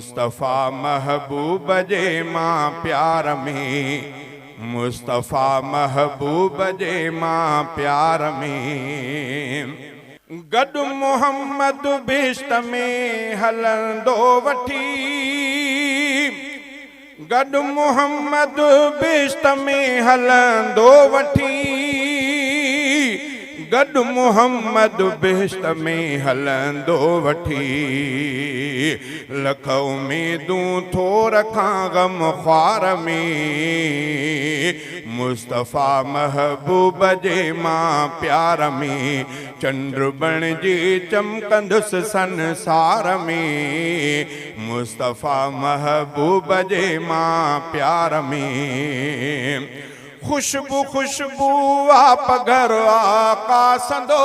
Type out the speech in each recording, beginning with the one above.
मुस्तफ़ा महबूब जे मां प्यार में, मुस्तफ़ा महबूब जे मां प्यार में। गॾु मोहम्मद बिश्त में हलंदो वठी, गॾु मोहम्मद बिश्त में हलंदो वठी, गॾु मोहम्मद बिश्त में हलंदो वठी। लख उम्मीदूं थो रखां गम ख्वार में, मुस्तफ़ा महबूब जे मां प्यार में। चंद्र बणिजी चमकंदुसि संसार में, मुस्तफ़ा महबूब जे मां प्यार में। खुशबू खुशबू आप घर आका संदो,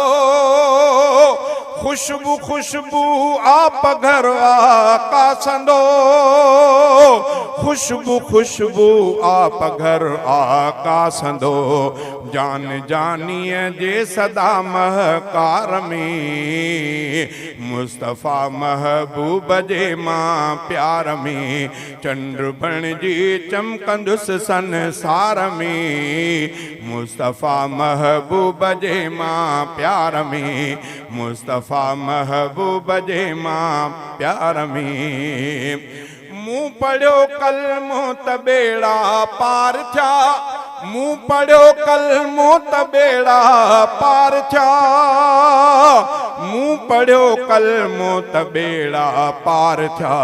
खुशबू खुशबू आप घर आका संदो, खुशबू खुशबू आप घर आका संदो। जान जानिए जे सदा महकार में, मुस्तफ़ा महबूब जे मां प्यार में। चंद्र बणिजी चमकंदुसि संसार में, मुस्तफ़ा महबूब जे मां प्यार में, मुस्तफ़ा महबूब जे मां प्यार में। मूं पढ़ियो कलमो त बेड़ा पार थिया, मूं पढ़ियो कलमो त बेड़ा पार थिया, मूं पढ़ियो कलमो त बेड़ा पार थिया।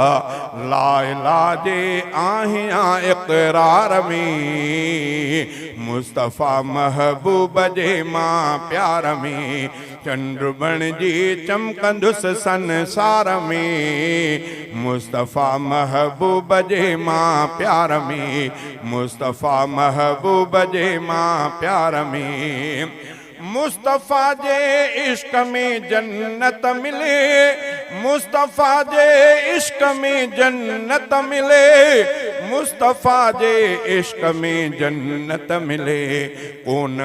ला इलाहा जे आहियां इक़रार में, मुस्तफ़ा महबूब जे मां प्यार में। चंद्र बणिजी चमकंदुसि संसार में, मुस्तफ़ा महबूब जे मां प्यार में, मुस्तफ़ा महबूब जे मां प्यार में। मुस्तफ़ा जे इश्क में जन्नत मिले, मुस्तफ़ा जे इश्क में जन्नत मिले, मुस्तफ़ा जे इश्क में जन्नत मिले। कोन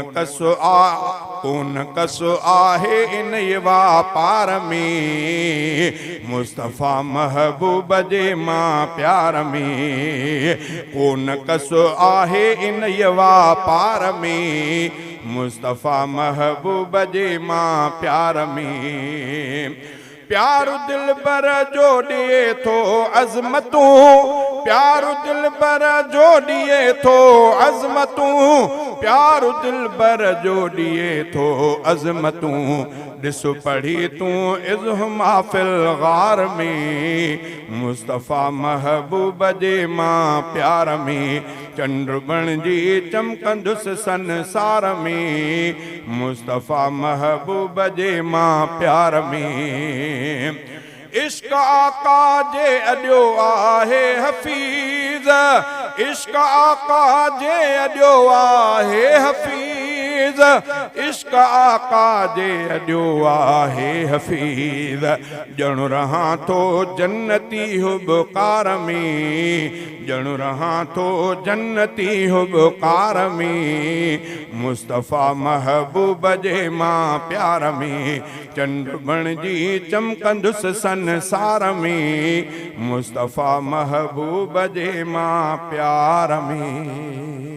कसो आहे इन वापार में, मुस्तफ़ा महबूब जे मां प्यार में। कोन कसो आहे इन वापार में, मुस्तफ़ा महबूब जे मां प्यार में। प्यारु दिलबर जो ॾिए थो अज़मतूं, प्यारु दिलबर जो ॾिए थो अज़मतूं, प्यारु दिलबर जो ॾिए थो अज़मतूं। ॾिस पढ़ी तूं इज़्ह महफ़िल गार में, मुस्तफ़ा महबूब जे मां प्यार में। चंद्र बणिजी चमकंदुसि संसार में, मुस्तफ़ा महबूब जे मां प्यार में। इश्क आका जे अॾियो आहे हफ़ीज़, इश्क आका जे अॾियो आहे हफ़ीज़, इश्क आका जे अॾियो आहे हफ़ीज़। ॼणु रहां थो जन्नती हुबकार में, ॼणु रहां थो जन्नती हुबकार में, मुस्तफ़ा महबूब जे मां प्यार में। चंद्र बणिजी चमकंदुसि संसार में, मुस्तफ़ा महबूब जे मां प्यार में।